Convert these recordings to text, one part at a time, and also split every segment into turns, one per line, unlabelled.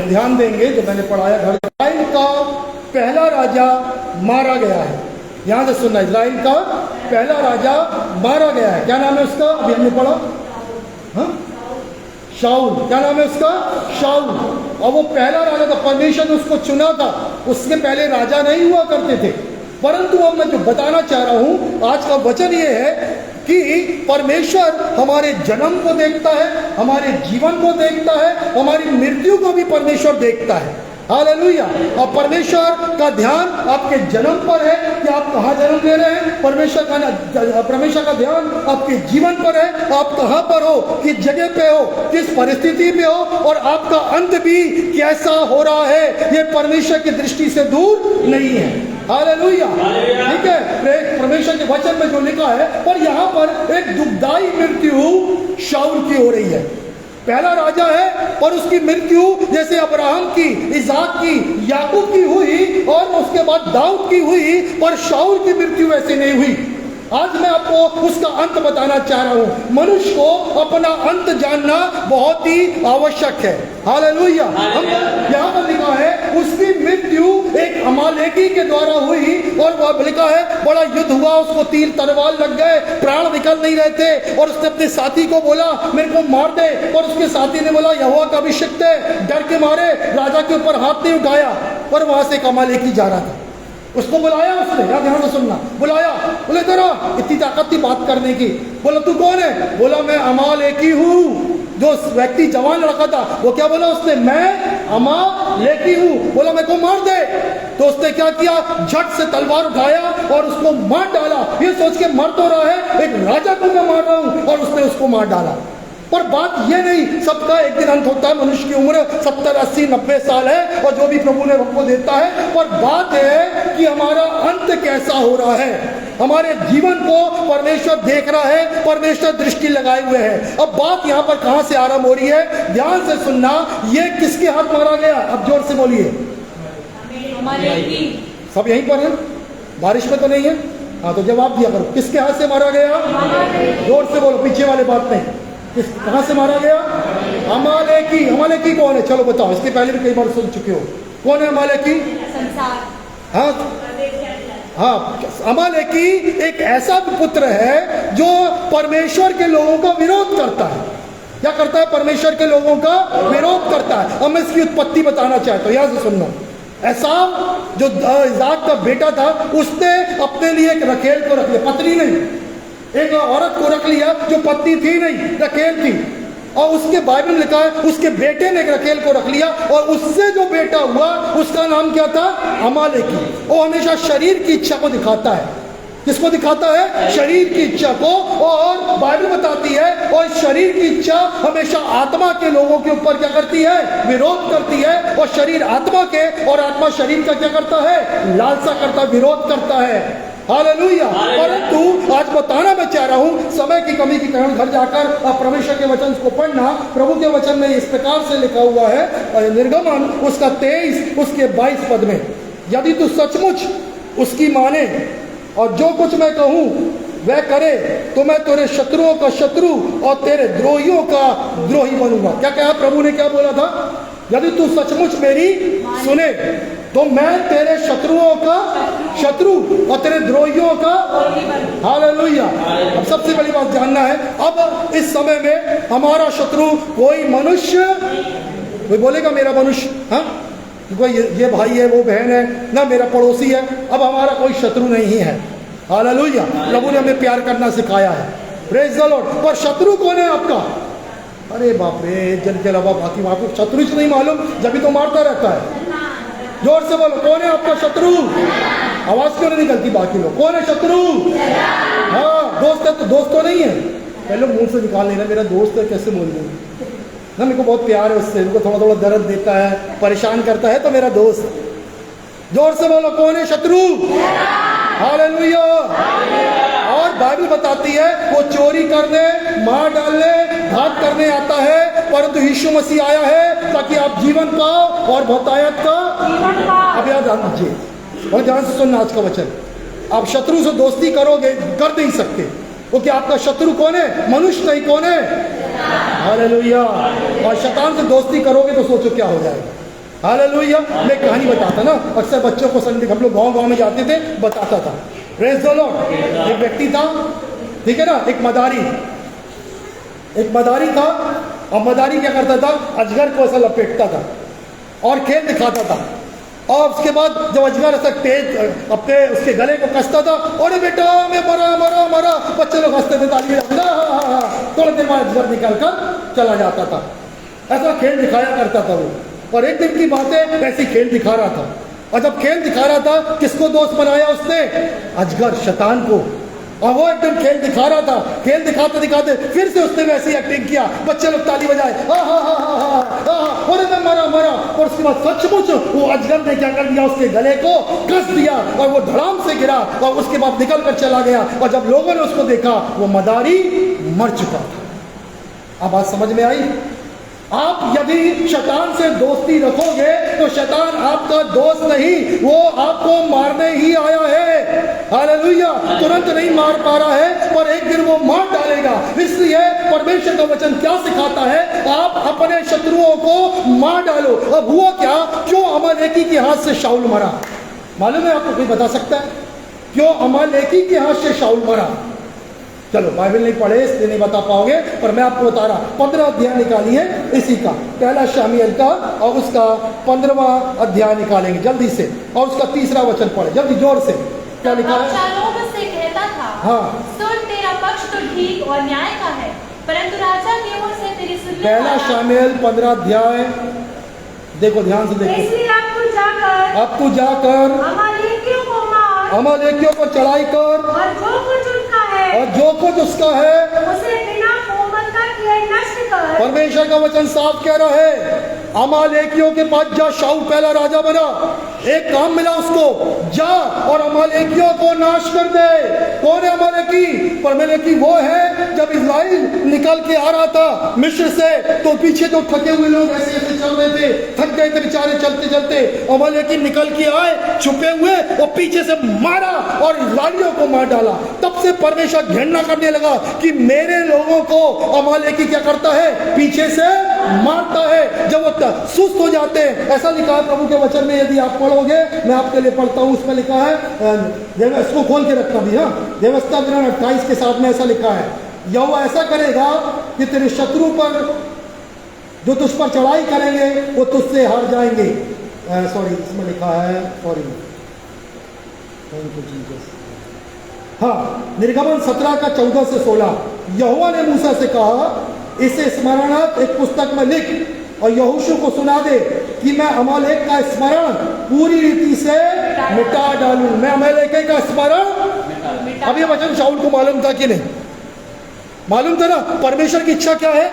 ध्यान देंगे जो मैंने पढ़ाया घर। इस्राइल का पहला राजा मारा गया है। ध्यान से सुनना, इस्राइल का पहला राजा मारा गया है। क्या नाम है उसका? अभी हमने पढ़ा, हाँ, शाऊल। क्या नाम है उसका? शाऊल। और वो पहला राजा था, परमेश्वर ने उसको चुना था। उसके पहले राजा नहीं हुआ करते थे। परंतु अब मैं जो बताना चाह रहा हूं, आज का वचन ये है कि परमेश्वर हमारे जन्म को देखता है, हमारे जीवन को देखता है, हमारी मृत्यु को भी परमेश्वर देखता है। हालेलुया। और परमेश्वर का ध्यान आपके जन्म पर है कि आप कहाँ जन्म ले रहे हैं। परमेश्वर का ध्यान आपके जीवन पर है, आप कहाँ पर हो, किस जगह पे हो, किस परिस्थिति में हो, और आपका अंत भी कैसा हो रहा है, ये परमेश्वर की दृष्टि से दूर नहीं है। हालेलुया। ठीक है, परमेश्वर के वचन में जो लिखा है। पर यहाँ पर एक दुखदाई मृत्यु शाऊल की हो रही है। पहला राजा है और उसकी मृत्यु जैसे अब्राहम की, इसाक की, याकूब की हुई और उसके बाद दाऊद की हुई, पर शाऊल की मृत्यु ऐसे नहीं हुई। आज मैं आपको उसका अंत बताना चाह रहा हूं। मनुष्य को अपना अंत जानना बहुत ही आवश्यक है। हालेलुया। हम यहाँ पर लिखा है उसकी मृत्यु एक अमालेकी के द्वारा हुई, और वह लिखा है बड़ा युद्ध हुआ, उसको तीर तलवार लग गए, प्राण निकल नहीं रहे थे, और उसने अपने साथी को बोला मेरे को मार दे, और उसके साथी ने बोला यहोवा का अभिषिक्त है। डर के मारे राजा के ऊपर हाथ नहीं उठाया, पर वहां से एक अमालेकी जा रहा था। उसको बुलाया, उसने, या ध्यान से सुनना, बुलाया, बोले तेरा इतनी ताकत थी बात करने की। बोला तू कौन है? बोला मैं अमालेकी हूँ। जो व्यक्ति जवान लड़का था वो क्या बोला उसने? मैं अमालेकी हूँ। बोला मेरे को मार दे। तो उसने क्या किया? झट से तलवार उठाया और उसको मार डाला। ये सोच के मर तो रहा है, एक राजा को मैं मार रहा हूँ, और उसने उसको मार डाला। पर बात ये नहीं, सबका एक दिन अंत होता है। मनुष्य की उम्र 70, 80, 90 साल है, और जो भी प्रभु ने हमको देता है। पर बात है कि हमारा अंत कैसा हो रहा है। हमारे जीवन को परमेश्वर देख रहा है, परमेश्वर दृष्टि लगाए हुए है। अब बात यहाँ पर कहाँ से आरंभ हो रही है? ध्यान से सुनना, ये किसके हाथ मारा गया? अब जोर से बोलिए। सब यहीं पर है, बारिश में तो नहीं है। हाँ, तो जवाब दिया करो, किसके हाथ से मारा गया? जोर से बोलो, पीछे वाले बात नहीं। कहाँ से मारा गया? अमालेकी। अमालेकी कौन है? चलो बताओ, इसके पहले भी कई बार सुन चुके हो। कौन है अमालेकी? हाँ हाँ, अमालेकी एक ऐसा पुत्र है जो परमेश्वर के लोगों का विरोध करता है। क्या करता है? परमेश्वर के लोगों का विरोध करता है। अब मैं इसकी उत्पत्ति बताना चाहता हूँ, यहाँ से सुनना। एसाव जो इसाक का बेटा था, उसने अपने लिए एक रखेल को रख लिया, पत्नी नहीं, एक औरत को रख लिया जो पत्नी थी नहीं, रखेल थी। और उसके बाइबल में लिखा है उसके बेटे ने एक रखेल को रख लिया, और उससे जो बेटा हुआ उसका नाम क्या था? अमालेकी। वो हमेशा शरीर की इच्छा को दिखाता है। किसको दिखाता है? शरीर की इच्छा को। और बाइबल बताती है, और शरीर की इच्छा हमेशा आत्मा के लोगों के ऊपर क्या करती है? विरोध करती है। और शरीर आत्मा के, और आत्मा शरीर का क्या करता है? लालसा करता, विरोध करता है। हालेलुया। परंतु आज बताना मैं चाह रहा हूं, समय की कमी के कारण घर जाकर परमेश्वर के वचन को पढ़ना। प्रभु के वचन में इस प्रकार से लिखा हुआ है, निर्गमन उसका 23 उसके 22 पद में, यदि तू सचमुच उसकी माने और जो कुछ मैं कहूँ वह करे, तो मैं तेरे शत्रुओं का शत्रु और तेरे द्रोहियों का द्रोही बनूंगा। क्या कहा प्रभु ने? क्या बोला था? यदि तू सचमुच मेरी सुने तो मैं तेरे शत्रुओं का शत्रु और तेरे द्रोहियों का। हालेलुया। अब सबसे बड़ी बात जानना है, अब इस समय में हमारा शत्रु कोई मनुष्य, कोई बोलेगा मेरा मनुष्य, हाँ, कोई ये भाई है, वो बहन है ना, मेरा पड़ोसी है। अब हमारा कोई शत्रु नहीं है। हालेलुया। प्रभु ने हमें प्यार करना सिखाया है। Praise the Lord. पर शत्रु कौन है आपका? अरे बाप रे, जन के अलावा बाकी आपको शत्रु से नहीं मालूम, जब भी तो मारता रहता है। जोर से बोलो, कौन है आपका शत्रु? आवाज क्यों नहीं निकलती बाकी लोग? कौन है शत्रु? हाँ, दोस्त है तो दोस्त तो नहीं है। पहले मुंह से निकाल लेना मेरा दोस्त है, कैसे बोल दूँ ना, मेरे को बहुत प्यार है उससे, उनको थोड़ा थोड़ा दर्द देता है, परेशान करता है, तो मेरा दोस्त। जोर से बोलो, कौन है शत्रु? हालेलुया। और बाइबल बताती है वो चोरी करने, मार डालने, घात करने आता है, परंतु यीशु मसीह आया है ताकि आप जीवन पाओ और बहुतायत का। अब याद दीजिए और ध्यान से सुनना आज का वचन। आप शत्रु से दोस्ती करोगे, कर नहीं सकते, क्योंकि आपका शत्रु कौन है? मनुष्य नहीं, कौन है? हालेलुया। और शैतान से दोस्ती करोगे तो सोचो क्या हो जाएगा। हालेलुया। मैं कहानी बताता ना, अक्सर बच्चों को संडे हम लोग गांव में जाते थे, बताता था। Praise the Lord. एक व्यक्ति था, ठीक है ना, एक मदारी था, और मदारी क्या करता था, अजगर को ऐसा लपेटता था और खेल दिखाता था। और उसके बाद जब अजगर ऐसा तेज अपने उसके गले को कसता था, अरे बेटा मैं मरा, बच्चे लोग हंसते थे, ताली बजाते, थोड़ी देर बाद अजगर निकल कर चला जाता था। ऐसा खेल दिखाया करता था वो। और एक दिन की बात है, ऐसी खेल दिखा रहा था, और जब खेल दिखा रहा था, किसको दोस्त बनाया उसने? अजगर, शैतान को। और वो एकदम खेल दिखा रहा था, खेल दिखाते दिखाते फिर से उसने वैसी एक्टिंग किया, बच्चे लोग ताली बजाए, अरे मैं मरा। और उसके बाद सचमुच वो अजगर ने क्या कर दिया, उसके गले को कस दिया और वो धड़ाम से गिरा, और उसके बाद निकल कर चला गया। और जब लोगों ने उसको देखा, वो मदारी मर चुका था। अब बात समझ में आई? आप यदि शैतान से दोस्ती रखोगे तो शैतान आपका दोस्त नहीं, वो आपको मारने ही आया है। हालेलुया। तुरंत नहीं मार पा रहा है, पर एक दिन वो मार डालेगा। इसलिए परमेश्वर का वचन क्या सिखाता है? आप अपने शत्रुओं को मार डालो। अब हुआ क्या? क्यों अमालेकी के हाथ से शाऊल मरा? मालूम है आपको? कोई बता सकता है क्यों अमालेकी के हाथ से शाऊल मरा? चलो, बाइबल नहीं पढ़े इसलिए नहीं बता पाओगे, पर मैं आपको बता रहा। 15 अध्याय निकाली है इसी का, पहला शमूएल का, और उसका 15वां अध्याय निकालेंगे जल्दी से, और उसका 3रा वचन पढ़े जल्दी, जोर से। क्या लिखा है?
से कहता था,
हाँ,
सुन, तेरा पक्ष तो ठीक और न्याय का है, परंतु राजा की ओर से तेरी सुनने
पहला शमूएल 15 अध्याय, देखो ध्यान से देखो।
इसलिए अब तू जाकर
अमालेकियों को चढ़ाई कर, और जो कुछ उसका है
उसे बिना कोमलता किए नष्ट कर।
परमेश्वर का वचन साफ कह रहा है, अमालेकियों के पास जा। शाऊल पहला राजा बना, एक काम मिला उसको, जा और अमालेकियों को नाश कर दे। कौन है अमालेकी? अमालेकी वो है, जब इस्राएल निकल के आ रहा था मिस्र से, तो पीछे जो थके हुए लोग ऐसे ऐसे चल रहे थे, थक गए थे बेचारे चलते चलते, अमालेकी निकल के आए छुपे हुए, और पीछे से मारा और इस्राएलियों को मार डाला। तब से परमेश्वर घृणा करने लगा कि मेरे लोगों को अमालेकी क्या करता है? पीछे से मारता है, जब वो सुस्त हो जाते हैं। ऐसा लिखा है प्रभु के वचन में, यदि आप पढ़ोगे, मैं आपके लिए पढ़ता हूँ, उसमें लिखा है, इसको खोल के रखना भी, हाँ, व्यवस्था 28 के साथ में ऐसा लिखा है, यहोवा ऐसा करेगा कि तेरे शत्रु पर, जो तुझ पर चढ़ाई करेंगे, वो तुझसे हार जाएंगे। सॉरी, इसमें लिखा है, सॉरी, थैंक यू जीसस। हाँ, निर्गमन 17 का 14 से 16, यहोवा ने मूसा से कहा, इसे स्मरणार्थ एक पुस्तक में लिख और यहोशू को सुना दे कि मैं अमालेक का स्मरण पूरी रीति से मिटा डालूं। मैं अमालेक का स्मरण, अब ये वचन शाऊल को मालूम था कि नहीं? मालूम था ना। परमेश्वर की इच्छा क्या है?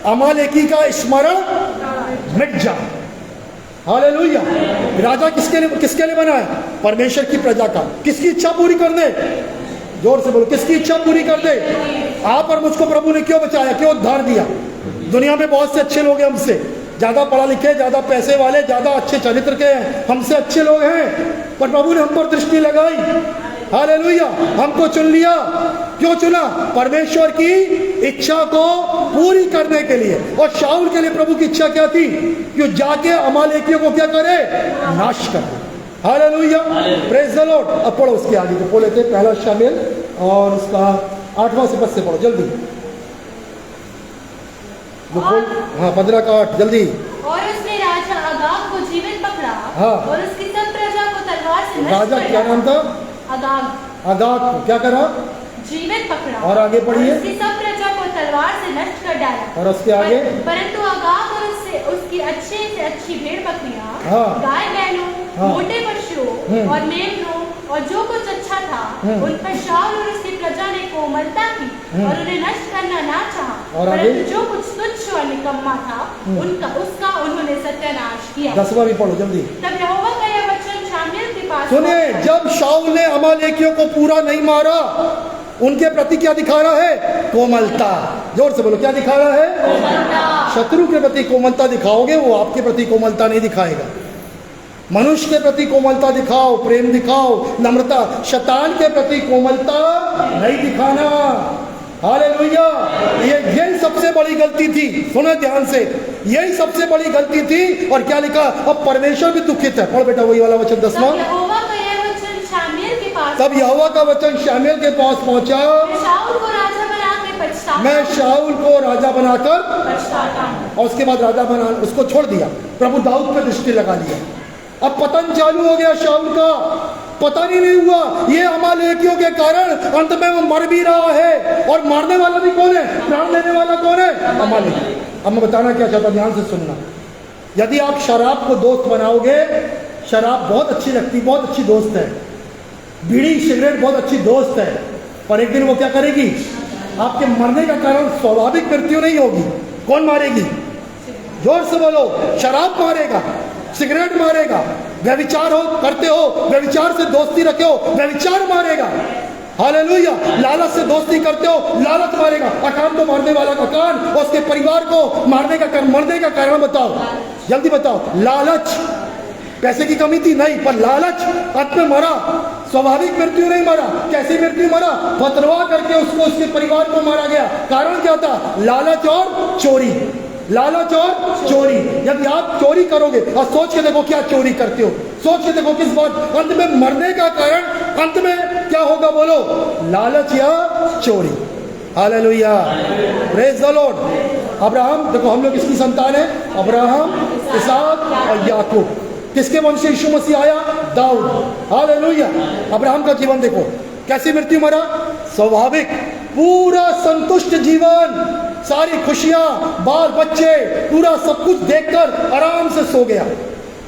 अमालेकी का स्मरण मिट जाए। हालेलुया। राजा किसके लिए बना है? परमेश्वर की प्रजा का। किसकी इच्छा पूरी कर दे? जोर से बोलो, किसकी इच्छा पूरी कर दे? आप और मुझको प्रभु ने क्यों बचाया, क्यों उद्धार दिया? दुनिया में बहुत से अच्छे लोग हैं, हमसे ज्यादा पढ़ा लिखे, ज्यादा पैसे वाले, ज्यादा अच्छे चरित्र के हैं, हमसे अच्छे लोग हैं, पर प्रभु ने हम पर दृष्टि लगाई। हालेलुया। हमको चुन लिया। क्यों चुना? परमेश्वर की इच्छा को पूरी करने के लिए। और शाऊल के लिए प्रभु की इच्छा क्या थी? कि जाके अमालेकियों को क्या करे? नाश करे। Hallelujah, praise the Lord. अब पढ़ो उसके आगे, तो बोले थे पहला शमूएल और उसका 8वां सिपत से पढ़ो जल्दी। हाँ, 15 का 8 जल्दी।
और उसने राजा अगाग को जीवित पकड़ा,
हाँ,
और उसकी सब प्रजा को तलवार से नष्ट
राजा क्या नाम था? अगाग को क्या करा?
जीवित पकड़ा।
और आगे पढ़िए।
उसकी सब प्रजा को तलवार से नष्ट कर डाला।
और उसके आगे?
परंतु अगाग और उसकी अच्छी से अच्छी भेड़ बकरियां,
हाँ,
गाय बैलों,
हाँ,
मोटे पशुओं और मेमनों और जो कुछ अच्छा था, उन पर शाऊल और उसकी प्रजा ने कोमलता की और उन्हें नष्ट करना ना चाहा। परंतु जो कुछ तुच्छ और निकम्मा था, उसका उन्होंने सत्यानाश किया। 10वां भी पढ़ो जल्दी। तब यहोवा का यह वचन शमूएल के पास
सुनिए, जब शाऊल ने अमालेकियों को पूरा नहीं मारा, उनके प्रति क्या दिखा रहा है? कोमलता। जोर से बोलो, क्या दिखा रहा है? कोमलता। शत्रु के प्रति कोमलता दिखाओगे, वो आपके प्रति कोमलता नहीं दिखाएगा। मनुष्य के प्रति कोमलता दिखाओ, प्रेम दिखाओ, नम्रता। शैतान के प्रति कोमलता नहीं दिखाना। हालेलुया। यही सबसे बड़ी गलती थी, सुनो ध्यान से, यही सबसे बड़ी गलती थी। और क्या लिखा, अब परमेश्वर भी दुखित है। पढ़ बेटा वही वाला वचन 10वां।
तब यहोवा का यह वचन शामूएल के पास,
तब यहोवा का वचन शामूएल के पास पहुंचा,
मैं शाऊल को राजा बना के पछताता
मैं शाऊल को राजा बनाकर,
पछताता हूँ।
और उसके बाद राजा बना उसको छोड़ दिया, प्रभु दाऊद पे दृष्टि लगा लिया। अब पतन चालू हो गया शाऊल का, पता नहीं हुआ। ये अमालेकियों के कारण अंत में वो मर भी रहा है, और मारने वाला भी कौन है, प्राण लेने वाला कौन है, अमालेकी। अब मैं बताना क्या चाहता, ध्यान से सुनना। यदि आप शराब को दोस्त बनाओगे, शराब बहुत अच्छी लगती, बहुत अच्छी दोस्त है, बीड़ी सिगरेट बहुत अच्छी दोस्त है, पर एक दिन वो क्या करेगी, आपके मरने का कारण स्वाभाविक मृत्यु नहीं होगी। कौन मारेगी, जोर से बोलो, शराब मारेगा, सिगरेट मारेगा, व्यभिचार हो करते हो, व्यभिचार से दोस्ती रखे हो, व्यभिचार मारेगा। हालेलुया। लालच से दोस्ती करते हो, लालच मारेगा। अकान को मारने वाला अकान और उसके परिवार को मरने का कारण बताओ, जल्दी बताओ। लालच, पैसे की कमी थी नहीं, पर लालच अंत में मरा। स्वाभाविक मृत्यु नहीं मरा, कैसी मृत्यु मरा, फतरवा करके उसको, उसके परिवार को मारा गया। कारण क्या था, लालच और चोरी, लालच और चोरी। यदि आप चोरी करोगे, और सोच के देखो क्या चोरी करते हो, सोच के देखो किस बात, अंत में मरने का कारण अंत में क्या होगा, बोलो, लालच या चोरी। Hallelujah, praise the Lord. Abraham, देखो हम लोग किसकी संतान है, अब्राहम, इसहाक और याकूब। किसके वंश से यीशु मसीह आया, दाऊद। हालेलुया। अब्राहम का जीवन देखो, कैसी मृत्यु मरा, स्वाभाविक, पूरा संतुष्ट जीवन, सारी खुशियां, बाल बच्चे, पूरा सब कुछ देखकर आराम से सो गया।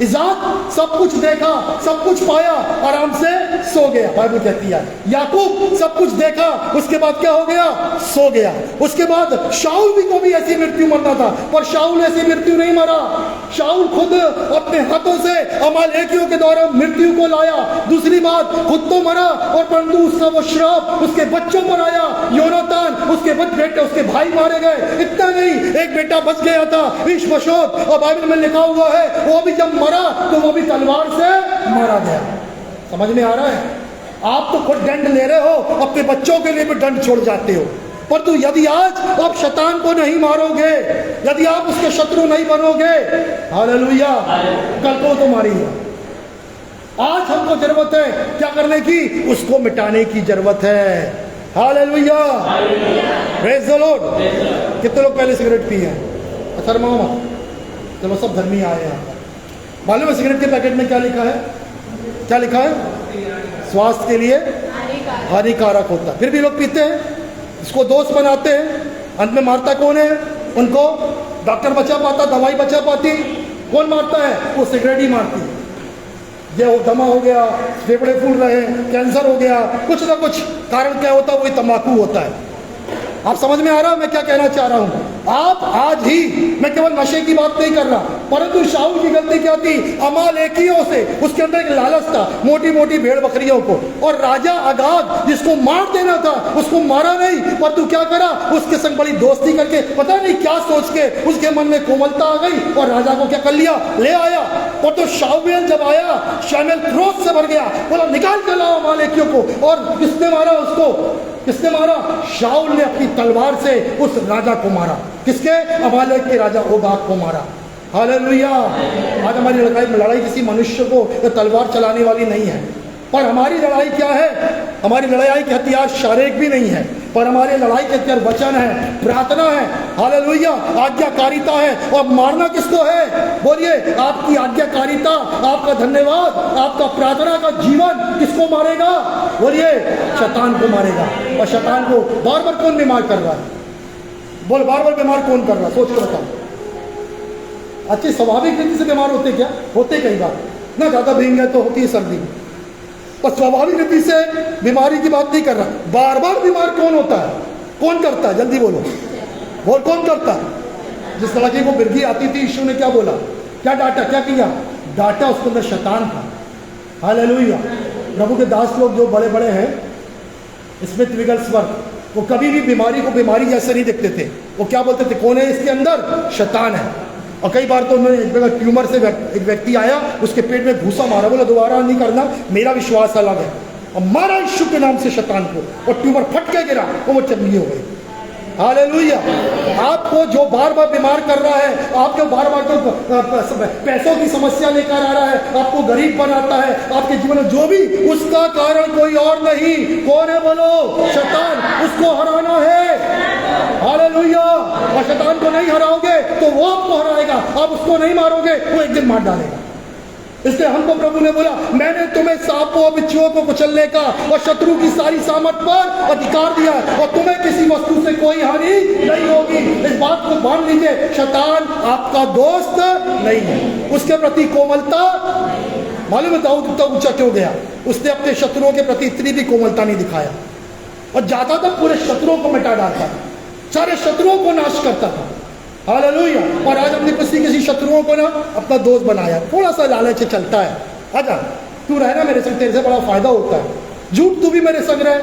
इज़ाक सब कुछ देखा, सब कुछ पाया, आराम से सो गया, बाइबल कहती है। याकूब सब कुछ देखा, उसके बाद क्या हो गया, सो गया। उसके बाद शाऊल भी को भी ऐसी मृत्यु मरना था, पर शाऊल ऐसी मृत्यु नहीं मरा। शाऊल खुद अपने हाथों से अमालेकियों के द्वारा मृत्यु को लाया। दूसरी बात, खुद तो मरा, और परंतु उसका वो श्राप उसके बच्चों पर आया। योनातान, उसके बेटे, उसके भाई मारे गए। इतना नहीं, एक बेटा बच गया था, ईश-बशोत, और बाइबल में लिखा हुआ है वो भी जब मरा तो वो भी तलवार से मारा गया। समझ में आ रहा है, आप तो खुद दंड ले रहे हो, अपने बच्चों के लिए भी दंड छोड़ जाते हो। परंतु यदि आज आप शैतान को नहीं मारोगे, यदि आप उसके शत्रु नहीं बनोगे, हालेलुया, कल को तो मारेगा। आज हमको जरूरत है क्या करने की, उसको मिटाने की जरूरत है। Hallelujah, praise the Lord. कितने लोग पहले सिगरेट पिए हैं, अच्छा मामा, चलो सब धर्मी आए यहाँ पर। मालूम है सिगरेट के पैकेट में क्या लिखा है, क्या लिखा है, स्वास्थ्य के लिए हानिकारक होता है, फिर भी लोग पीते हैं, इसको दोस्त बनाते हैं। अंत में मारता कौन है उनको, डॉक्टर बचा पाता, दवाई बचा पाती, कौन मारता है, वो सिगरेट ही मारती है। ये दमा हो गया, फेफड़े फूल रहे, कैंसर हो गया, कुछ ना कुछ कारण क्या होता है, वही तंबाकू होता है। आप समझ में आ रहा है मैं क्या कहना चाह रहा हूं। आप आज ही, मैं केवल नशे की बात नहीं कर रहा, परंतु शाऊल की गलती क्या थी, अमालेकियों से, उसके अंदर एक लालच था, मोटी मोटी भेड़ बकरियों को, और राजा अगाग जिसको मार देना था उसको मारा नहीं, पर तू क्या करा, उसके संग बड़ी दोस्ती करके, पता नहीं क्या सोच के उसके मन में कोमलता आ गई, और राजा को क्या कर लिया, ले आया। और तो शाऊल जब आया, शाऊल क्रोध से भर गया, बोला निकाल के लाओ अमालेकियों को। और किसने मारा उसको, किसने मारा, शाऊल ने अपनी तलवार से उस राजा को मारा। किसके, अमालेक के राजा ओगाग को मारा। हालेलुया। आज हमारी लड़ाई किसी मनुष्य को तलवार चलाने वाली नहीं है, पर हमारी लड़ाई क्या है, हमारी लड़ाई के हथियार शारीरिक भी नहीं है, पर हमारी लड़ाई के हथियार वचन है, प्रार्थना है, हालेलुया, आज्ञाकारिता है। और मारना किसको है, बोलिए, आपकी आज्ञाकारिता, आपका धन्यवाद, आपका प्रार्थना का जीवन किसको मारेगा, बोलिए, शैतान को मारेगा। और शैतान को बार बार कौन बीमार कर रहा है, बोल, बार बार बीमार कौन कर रहा है, सोच कर बताओ। अच्छी स्वाभाविक रीति से बीमार होते क्या, होते कई बार ना, ज्यादा भींग गए तो होती है सर्दी, पर स्वाभाविक रीति से बीमारी की बात नहीं कर रहा। बार बार बीमार कौन होता है, कौन करता है, जल्दी बोलो, बोल, कौन करता है। जिस लड़के को बिरगी आती थी, यीशु ने क्या बोला, क्या डांटा, क्या किया, डांटा, उसके अंदर शैतान था। हालेलुया। प्रभु के दास लोग जो बड़े बड़े हैं, स्मिथ विगलस्वर्थ, वो कभी भी बीमारी को बीमारी जैसे नहीं देखते थे। वो क्या बोलते थे, कौन है इसके अंदर, शैतान है। और कई बार तो उन्होंने एक जगह ट्यूमर से एक व्यक्ति आया, उसके पेट में घूसा मारा, बोला दोबारा नहीं करना, मेरा विश्वास अलग है, और मारा यीशु के नाम से शैतान को, और ट्यूमर फट के गिरा और वो चंगी हो गई। हालेलुया। आपको जो बार बार बीमार कर रहा है, आपको बार बार जो पैसों की समस्या लेकर आ रहा है, आपको गरीब बनाता है, आपके जीवन में जो भी, उसका कारण कोई और नहीं, कौन है बोलो? शैतान। उसको हराना है। हालेलुया। और शैतान को नहीं हराओगे तो वो आपको हराएगा। आप उसको नहीं मारोगे, वो एक दिन मार डालेगा। इसलिए हमको प्रभु ने बोला, मैंने तुम्हें सांपों और बिच्छुओं को कुचलने का और शत्रु की सारी सामर्थ पर अधिकार दिया और तुम्हें किसी वस्तु से कोई हानि नहीं होगी। इस बात को मान लीजिए, शैतान आपका दोस्त नहीं है। उसके प्रति कोमलता, मालूम है दाऊद इतना ऊंचा क्यों गया? उसने अपने शत्रुओं के प्रति इतनी भी कोमलता नहीं दिखाया और जाता था पूरे शत्रुओं को मिटा डालता था, सारे शत्रुओं को नाश करता था। हालेलुया। और आज हमने किसी शत्रुओं को ना अपना दोस्त बनाया। थोड़ा सा लालच से चलता है, आजा तू रहना मेरे संग, तेरे से बड़ा फायदा होता है। झूठ तू भी मेरे संग रहे,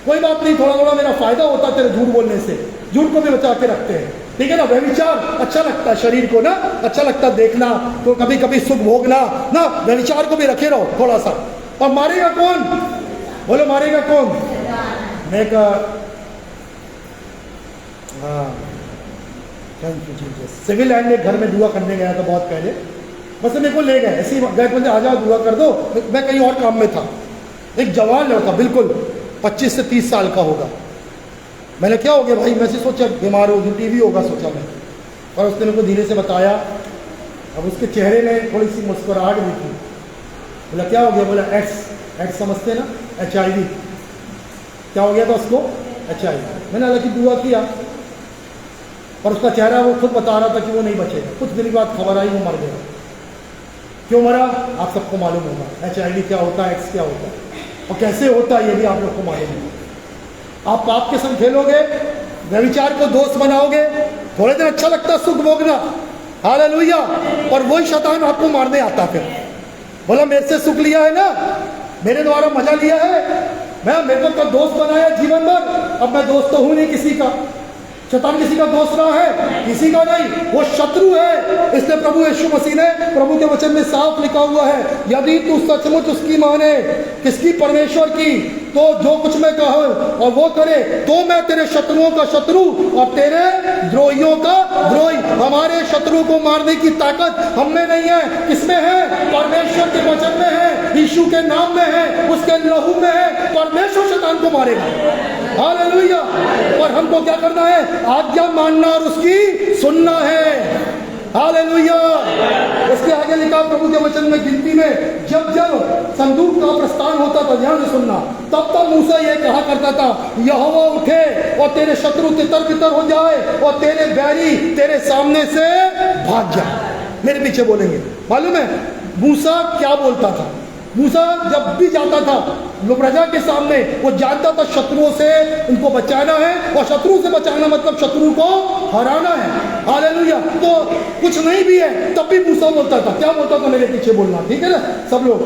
कोई बात नहीं, थोड़ा थोड़ा मेरा फायदा होता है तेरे झूठ बोलने से। झूठ को भी बचा के रखते हैं, ठीक है ना। व्यभिचार अच्छा लगता है शरीर को ना, अच्छा लगता है देखना, तो कभी कभी सुख भोगना ना। व्यभिचार को भी रखे रहो थोड़ा सा। और मारेगा कौन? बोलो मारेगा कौन? मैं thank you Jesus. Civil line में घर में दुआ करने गया था बहुत पहले, बस मेरे को ले गए ऐसे ही, गए बोलते आ जाओ दुआ कर दो। मैं कहीं और काम में था। एक जवान लड़का बिल्कुल 25 से 30 साल का होगा। मैंने क्या हो गया भाई, मैं से सोचा बीमार हो, टीवी होगा सोचा मैं। और उसने मेरे को धीरे से बताया। अब उसके चेहरे में थोड़ी सी मुस्कुराहट भी थी। बोला क्या हो गया? बोला एक्स समझते ना, HIV। क्या हो गया था उसको? HIV। मैंने हालांकि दुआ किया और उसका चेहरा वो खुद बता रहा था कि वो नहीं बचेगा। कुछ दिन बाद खबर आई वो मर गया। क्यों मरा? आप सबको मालूम होगा। HIV क्या होता है, एक्स क्या होता है और कैसे होता है, ये भी आप लोग को मालूम होगा। आप पाप के संग खेलोगे, व्यभिचार को दोस्त बनाओगे, थोड़े दिन अच्छा लगता है सुख भोगना, हालेलुया। और वही शैतान आपको मारने आता। फिर बोला मेरे से सुख लिया है ना, मेरे द्वारा मजा लिया है, मैं मेरे को दोस्त बनाया जीवन भर, अब मैं दोस्त तो हूं नहीं किसी का। शैतान किसी का दोस्त ना है, किसी का नहीं, वो शत्रु है। इसलिए प्रभु यीशु मसीह ने, प्रभु के वचन में साफ लिखा हुआ है, यदि तू सचमुच उसकी माने, किसकी? परमेश्वर की, तो जो कुछ मैं कहूं और वो करे, तो मैं तेरे शत्रुओं का शत्रु और तेरे द्रोहियों का द्रोही। हमारे शत्रु को मारने की ताकत हम में नहीं है। किसमें है? परमेश्वर के वचन में है, यीशु के नाम में है, उसके लहू में है। परमेश्वर शैतान को मारेगा। हालेलुया। और हमको क्या करना है? आज्ञा मानना और उसकी सुनना है। हालेलुया। उसके आगे लिखा प्रभु के वचन में गिनती में, जब जब संदूक का प्रस्थान होता था, ध्यान से सुनना, तब तब मूसा ये कहा करता था, यहोवा उठे और तेरे शत्रु तितर बितर हो जाए और तेरे बैरी तेरे सामने से भाग जाए। मेरे पीछे बोलेंगे। मालूम है मूसा क्या बोलता था? मूसा जब भी जाता था प्रजा के सामने, वो जानता था शत्रुओं से उनको बचाना है, और शत्रु से बचाना मतलब शत्रु को हराना है। हालेलुया। तो कुछ नहीं भी है तब भी मूसा बोलता था। क्या बोलता था? मेरे पीछे बोलना, ठीक है ना सब लोग।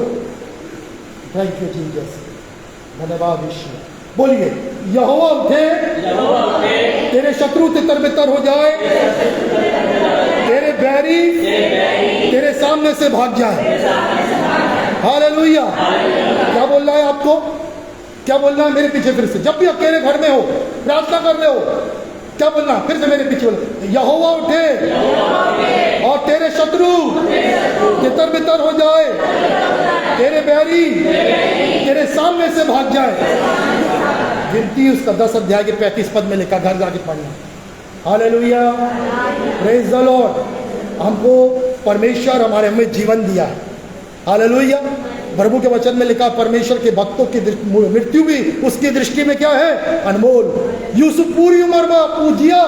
थैंक यू जीसस, धन्यवाद यीशु। बोलिए, यहोवा उठे तेरे शत्रु तितर बितर हो जाए, तेरे बैरी तेरे सामने से भाग जाए। हालेलुया। क्या बोल रहा है आपको? क्या बोलना है? मेरे पीछे फिर से, जब भी अकेले घर में हो, प्रार्थना कर रहे हो, क्या बोलना? फिर से मेरे पीछे बोलो, यहोवा उठे और तेरे शत्रु तितर बितर हो जाए, तेरे बैरी तेरे सामने से भाग जाए। गिनती उसका 10 अध्याय के 35 पद में लिखा, घर जाके पढ़ना। Hallelujah, praise the Lord. हमको परमेश्वर हमारे में जीवन दिया है। हालेलुया। प्रभु के वचन में लिखा, परमेश्वर के भक्तों की मृत्यु भी उसकी दृष्टि में क्या है? अनमोल। यूसुफ पूरी उम्र जिया,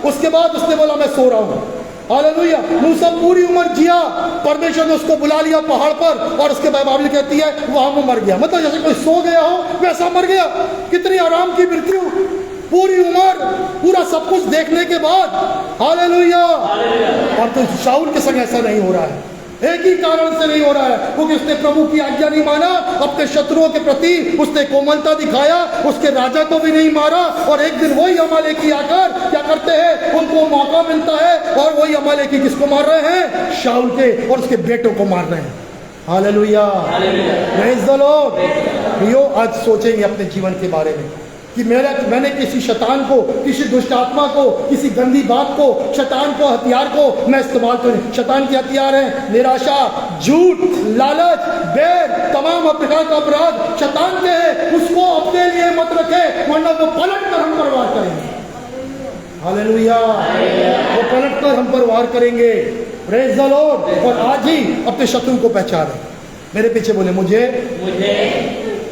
उसके बाद उसने बोला मैं सो रहा हूँ। हालेलुया। मूसा पूरी उम्र जिया, परमेश्वर ने उसको बुला लिया पहाड़ पर, और उसके बाद बाइबल कहती है वहां वो मर गया। मतलब जैसे कोई सो गया हो वैसा मर गया। कितनी आराम की मृत्यु, पूरी उम्र, पूरा सब कुछ देखने के बाद। हालेलुया। और तो शाऊल के संग ऐसा नहीं हो रहा है। एक ही कारण से नहीं हो रहा है, क्योंकि उसने प्रभु की आज्ञा नहीं माना, अपने शत्रुओं के प्रति उसने कोमलता दिखाया, उसके राजा को भी नहीं मारा। और एक दिन वही अमालेकी आकर क्या करते हैं? उनको मौका मिलता है और वही अमालेकी किसको मार रहे हैं? शाऊल के और उसके बेटों को मार रहे हैं। Hallelujah, praise the Lord. प्रियो, आज सोचेंगे अपने जीवन के बारे में कि मैंने किसी शैतान को, किसी दुष्ट आत्मा को, किसी गंदी बात को, शैतान को, हथियार को मैं इस्तेमाल करूं। शैतान के हथियार हैं निराशा, झूठ, लालच, बैर, तमाम प्रकार का अपराध शैतान के हैं। उसको अपने लिए मत रखे, वरना वो पलट कर हम पर वार करेंगे। हालेलुया, वो पलट कर हम पर वार करेंगे। Praise the Lord. और आज ही अपने शत्रु को पहचाने। मेरे पीछे बोले, मुझे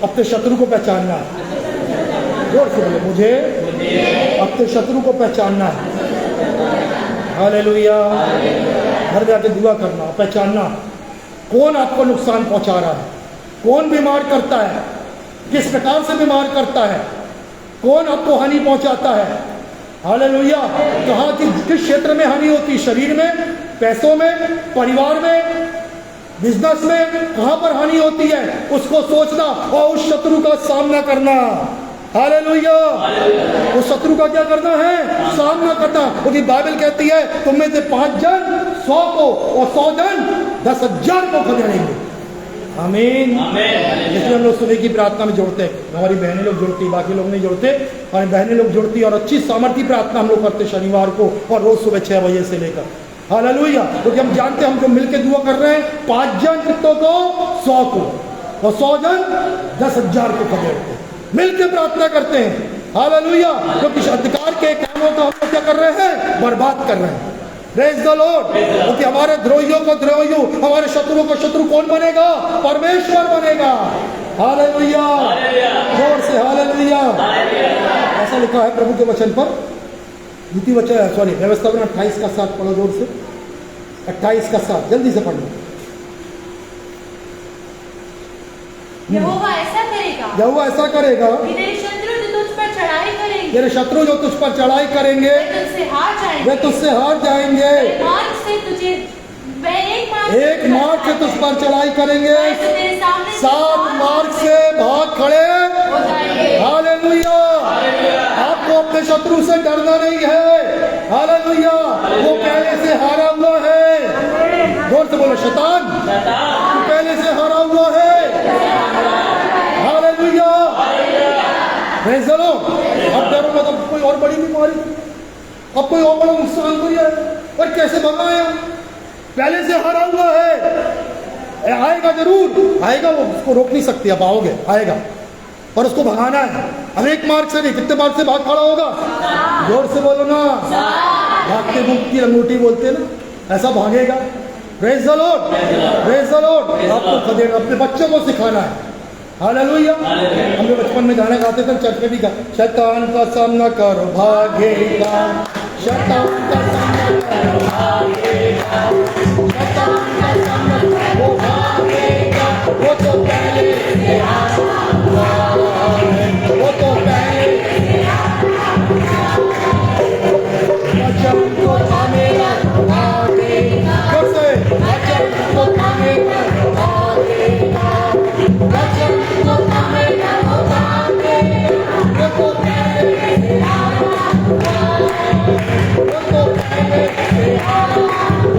अपने शत्रु को पहचानना है। जोर से बोले, मुझे अपने शत्रु को पहचानना है। हालेलुया। घर में आके दुआ करना, पहचानना कौन आपको नुकसान पहुंचा रहा है, कौन बीमार करता है, किस प्रकार से बीमार करता है, कौन आपको हानि पहुंचाता है। हालेलुया। कहाँ किस क्षेत्र में हानि होती है, शरीर में, पैसों में, परिवार में, बिजनेस में, कहां पर हानि होती है, उसको सोचना और उस शत्रु का सामना करना। हालेलुया। उस शत्रु का क्या करना है, सामना करना। क्योंकि बाइबल कहती है तुम में से 5 जन 100 को और 100 जन 10,000 को खदेड़ेंगे। आमीन। इसलिए हम लोग सुबह की प्रार्थना में जोड़ते हैं, हमारी बहनें लोग जोड़ती, बाकी लोग नहीं जोड़ते, हमारी बहनें लोग जोड़ती और अच्छी सामर्थ्य प्रार्थना हम लोग करते शनिवार को और रोज सुबह 6 बजे से लेकर। हालेलुया। क्योंकि हम जानते हैं हम जो मिलकर दुआ कर रहे हैं, 5 जन कितनों को, 100 को, और 100 जन 10,000 को खदेड़ते हैं, मिलकर प्रार्थना करते हैं। हालेलुया। क्योंकि अंधकार के कामों को हम लोग क्या कर रहे हैं, बर्बाद कर रहे हैं। Praise the Lord. क्योंकि हमारे द्रोहियों को द्रोही, हमारे शत्रुओं को शत्रु कौन बनेगा, परमेश्वर बनेगा। हालेलुया। जोर से हालेलुया। ऐसा लिखा है प्रभु के वचन पर, द्वितीय वचन, सॉरी, व्यवस्थापन 28 का 7 पढ़ो जोर से। 28 का 7 जल्दी से पढ़ लो।
यहोवा ऐसा करेगा,
यहोवा ऐसा करेगा
कि तेरे शत्रु जो तुझ पर चढ़ाई करेंगे,
तेरे शत्रु जो तुझ पर चढ़ाई करेंगे
वे तुझसे हार जाएंगे,
वे तुझसे हार जाएंगे।
एक मार्ग से
एक मार्ग से तुझ पर चढ़ाई करेंगे,
तेरे सामने
7 मार्ग से भाग खड़े
हो जाएंगे।
हालेलुया। आपको अपने शत्रु से डरना नहीं है। हालेलुया। वो पहले से हारा हुआ है। जोर से बोलो, शैतान तू पहले से हारा हुआ है। हालेलुया। Praise the Lord. अब डरो मत, अब कोई और बड़ी बीमारी, अब कोई और बड़ा नुकसान तो है, और कैसे भगाए, पहले से हारा हुआ है। आएगा, जरूर आएगा, वो उसको रोक नहीं सकती। अब आओगे, आएगा, और उसको भगाना है। अब एक मार्ग से नहीं, कितने मार्ग से भाग खड़ा होगा, जोर से बोलो ना। भागते भूख की अंगूठी बोलते ना, ऐसा भागेगा। Praise the Lord, praise the Lord. आपको खदेड़ना, अपने बच्चों को सिखाना है। हालेलुया। हम लोग बचपन में गाना गाते थे, चर्च में भी गा, शैतान का सामना करो भागेगा, शैतान का सामना करो भागेगा, शैतान का सामना वो भागेगा। वो तो पहले से हारा हुआ है, वो तो पहले से हारा हुआ है। वचन को थामेगा भागेगा, कैसे वचन को थामेगा भागेगा, वचन को थामेगा भागेगा। वो तो पहले से हारा हुआ है, वो तो पहले से हारा हुआ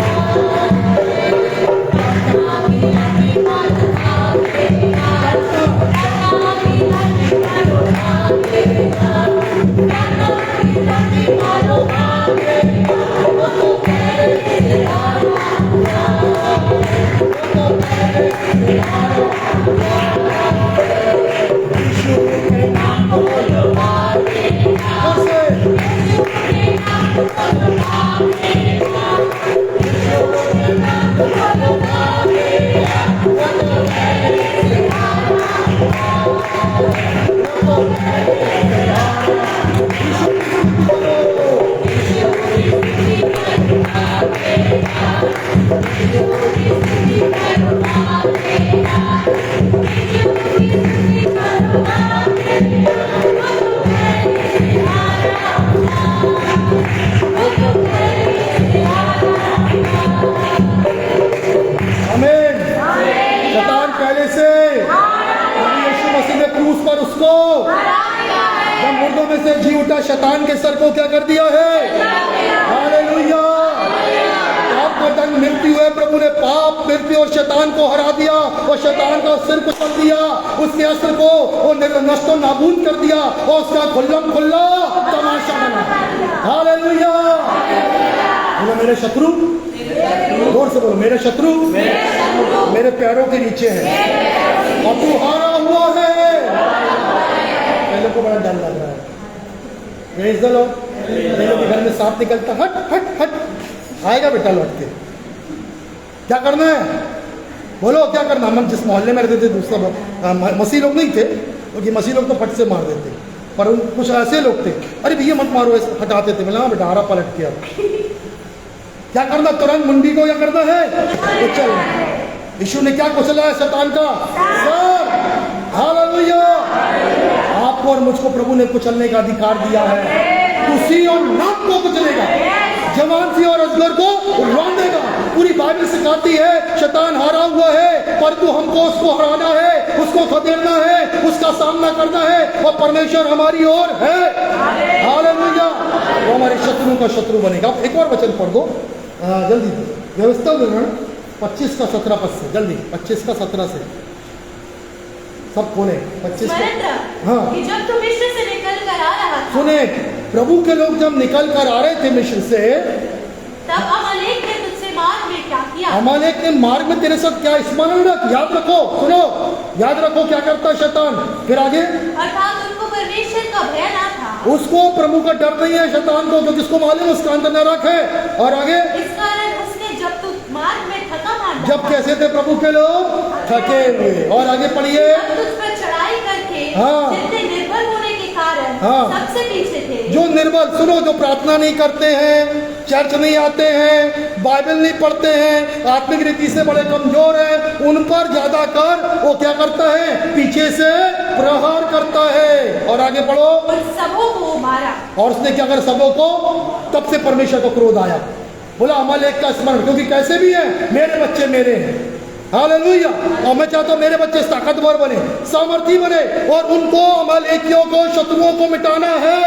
जी उठा, शैतान के सर को क्या कर दिया है। हालेलुया। आपको दंड मृत्यु है, प्रभु ने पाप, मृत्यु और शैतान को हरा दिया और शैतान का सिर कुचल दिया, उसके असर को वो नष्ट और नाबूद कर दिया और उसका खुल्लम खुल्ला तमाशा बना। हालेलुया। बोलो मेरे शत्रु, जोर से बोलो, मेरे शत्रु मेरे पैरों के नीचे है और तू हारा हुआ है। पहले को बड़ा डर लग रहा है, प्रेज़ द लॉर्ड। मेरे घर में सांप निकलता, हट हट हट, आएगा बेटा लौट के। क्या करना है बोलो, क्या करना। हम जिस मोहल्ले में रहते थे, दूसरा मसीह लोग नहीं थे, क्योंकि मसीह लोग तो फट से मार देते, पर कुछ ऐसे लोग थे, अरे भैया मत मारो, ऐसे हटाते थे। बोला बेटा हारा पलट के अब क्या करना, तुरंत मुंडी को क्या करना है, कुचल। यीशु ने क्या कुचला है, शैतान का सर। हालेलुया। आपको और मुझको प्रभु ने कुचलने का अधिकार दिया है। उसी और नाक को कुचलेगा, जवान सी और अजगर को रौंदेगा। पूरी बाइबल सिखाती है शैतान हारा हुआ है, परंतु हमको उसको हराना है, उसको खदेड़ना है, उसका सामना करना है और परमेश्वर हमारी ओर है। हालेलुया। वो हमारे शत्रु का शत्रु बनेगा। एक और वचन पढ़ दो जल्दी, व्यवस्था विवरण 25 का 17 पद से, जल्दी 25 का 17 से सब खोले। 25 का, हाँ।
कि जब तुम मिस्र से निकल कर आ रहा था,
सुने, प्रभु के लोग जब निकल कर आ रहे थे मिस्र से,
तब अमालेक ने तुझसे मार्ग में क्या किया।
अमालेक ने मार्ग में तेरे साथ क्या, स्मरण रख, याद रखो, सुनो, याद रखो क्या करता है शैतान। फिर आगे,
अर्थात उनको परमेश्वर का भय ना था,
उसको प्रभु का डर नहीं है शैतान को, क्योंकि उसको मालूम उसका अंदर न रखे। और आगे,
इस कारण उसने जब तू मार्ग में थका मार,
जब कैसे थे प्रभु के लोग, थके हुए। और आगे पढ़िए,
तुझ पर चढ़ाई करके
हाँ।
जितने निर्बल होने के कारण
हाँ।
सबसे पीछे थे।
जो निर्बल, सुनो, जो प्रार्थना नहीं करते हैं, चर्च नहीं आते हैं, बाइबल नहीं पढ़ते हैं, आत्मिक रीति से बड़े कमजोर हैं, उन पर ज्यादा कर वो क्या करता है, पीछे से प्रहार करता है। और आगे पढ़ो,
उन सबों को मारा।
और उसने क्या कर, सबों को, तब से परमेश्वर को क्रोध आया। बोला अमालेक का स्मरण, क्योंकि कैसे भी है मेरे बच्चे मेरे हैं। हालेलुया। और मैं चाहता हूं मेरे बच्चे ताकतवर बने, सामर्थी बने, और उनको, अमालेकियों को, शत्रुओं को मिटाना है।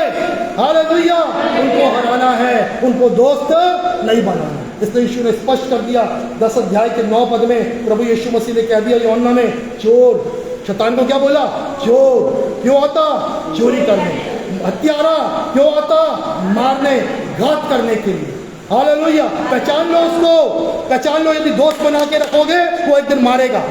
हालेलुया। उनको हराना है, उनको दोस्त नहीं बनाना। इसलिए यीशु ने स्पष्ट कर दिया 10 अध्याय के 9 पद में, प्रभु यीशु मसीह ने कह दिया यूहन्ना में, चोर, शैतान को क्या बोला, चोर क्यों आता, चोरी करने, हत्यारा क्यों आता, मारने, घात करने के लिए। हालेलुया। पहचान लो उसको, पहचान लो। यदि दोस्त बना के रखोगे वो एक दिन मारेगा।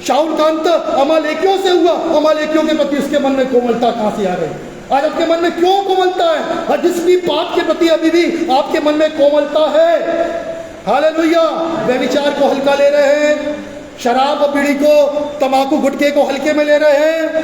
शाऊल का अंत अमालेकियों से हुआ। अमालेकियों के प्रति उसके मन में कोमलता कहां से आ गई? आज आपके मन में क्यों कोमलता है? और जिस भी पाप के प्रति अभी भी आपके मन में कोमलता है, हालेलुया, व्यभिचार को हल्का ले रहे हैं, शराब और बीड़ी को, तंबाकू गुटखे को हल्के में ले रहे हैं,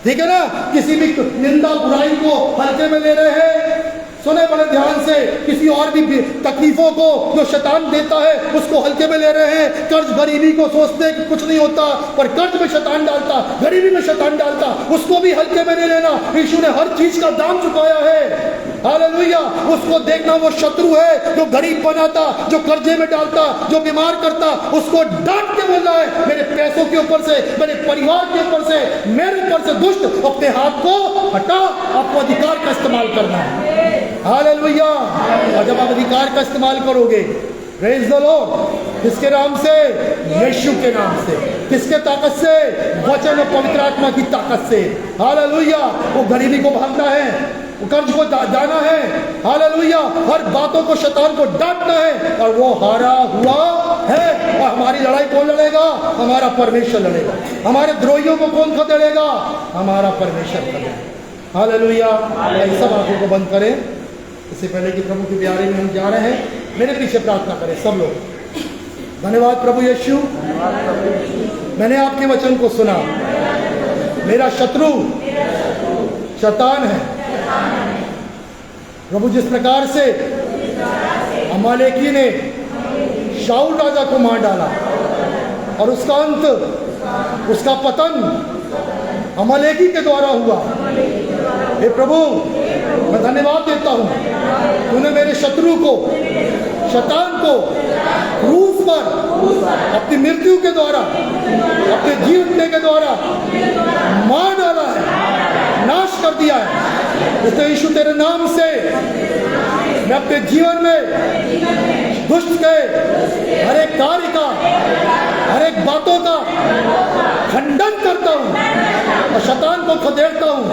ठीक है ना, किसी भी निंदा बुराई को हल्के में ले रहे हैं। सुने बड़े ध्यान से, किसी और भी तकलीफों को जो शैतान देता है उसको हल्के में ले रहे हैं। कर्ज गरीबी को सोचते कि कुछ नहीं होता, पर कर्ज में शैतान डालता, गरीबी में शैतान डालता, उसको भी हल्के में नहीं लेना। यीशु ने हर चीज का दाम चुकाया है। हालेलुया। उसको देखना वो शत्रु है जो गरीब बनाता, जो कर्जे में डालता, जो बीमार करता, उसको डांट के बोल रहा है, मेरे पैसों के ऊपर से, मेरे परिवार के ऊपर से, मेरे ऊपर से दुष्ट, अपने हाथ को हटा। आपको अधिकार का इस्तेमाल करना है। हालेलुया। और जब आप अधिकार का इस्तेमाल करोगे, प्रेज़ द लॉर्ड, किसके नाम से? यीशु के नाम से। किसके ताकत से? वचन और पवित्र आत्मा की ताकत से। हालेलुया। वो गरीबी को भागना है, वो कर्ज को जाना है। हालेलुया। हर बातों को, शैतान को डांटना है, और वो हारा हुआ है। और हमारी लड़ाई कौन लड़ेगा? हमारा परमेश्वर लड़ेगा। हमारे द्रोहियों को कौन खदेड़ेगा? हमारा परमेश्वर खदेड़ेगा। हालेलुया। सब आंखों को बंद करें। इससे पहले कि प्रभु की प्यारे में हम जा रहे हैं, मेरे पीछे प्रार्थना करें सब लोग। धन्यवाद प्रभु यीशु, मैंने आपके वचन को सुना। मेरा शत्रु शैतान है प्रभु। जिस प्रकार से अमालेकी ने शाऊल राजा को मार डाला और उसका अंत, उसका पतन अमालेकी के द्वारा हुआ। हे प्रभु, मैं धन्यवाद देता हूँ, तूने मेरे शत्रु को, शैतान को क्रूस पर अपनी मृत्यु के द्वारा, अपने जीवने के द्वारा मार डाला है, नाश कर दिया है। इसलिए यीशु तेरे नाम से मैं अपने जीवन में दुष्ट के हर एक कार्य का, हर एक बातों का खंडन करता हूँ और शैतान को खदेड़ता हूँ।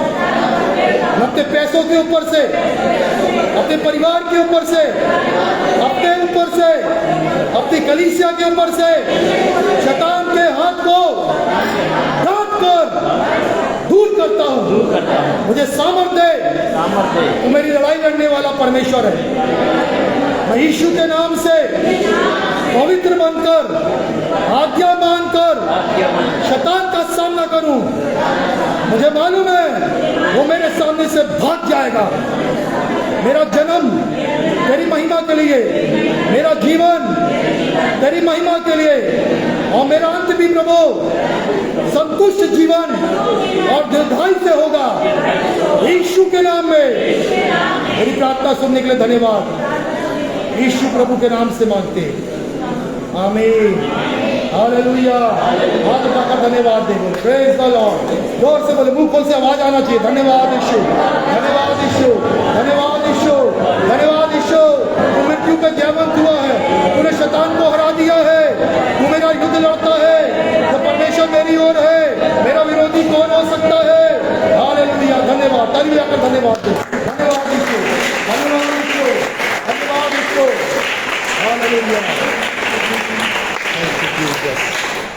मैं अपने पैसों के ऊपर से, अपने परिवार के ऊपर से, अपने ऊपर से, अपनी कलीसिया के ऊपर से शैतान के हाथ को काट कर दूर करता हूँ। मुझे सामर्थ्य दे, तू मेरी लड़ाई लड़ने वाला परमेश्वर है। मैं यीशु के नाम से पवित्र बनकर, आज्ञा मानकर शैतान का सामना करूं। मुझे मालूम है वो मेरे सामने से भाग जाएगा। मेरा जन्म तेरी महिमा के लिए, मेरा जीवन तेरी महिमा के लिए और मेरा अंत भी प्रभु संतुष्ट जीवन और दीर्घायु से होगा। यीशु के नाम में मेरी प्रार्थना सुनने के लिए धन्यवाद। यीशु प्रभु के नाम से मांगते हैं, आमीन, हालेलुया। हाथ उठाकर धन्यवाद दे, बोल प्रेज द लॉर्ड। जोर से बोले, मुंह खोल से आवाज आना चाहिए। धन्यवाद यीशु, धन्यवाद यीशु, धन्यवाद यीशु, धन्यवाद यीशु। तू मृत्यु का जयवंत हुआ है, तूने शैतान को हरा दिया है, तू मेरा युद्ध लड़ता है। तो परमेश्वर मेरी ओर है, मेरा विरोधी कौन हो सकता है? हालेलुया, धन्यवाद। ताली आकर धन्यवाद दे। धन्यवाद यीशु, धन्यवाद यीशु, धन्यवाद यीशु, हालेलुया। Thank you, Jesus.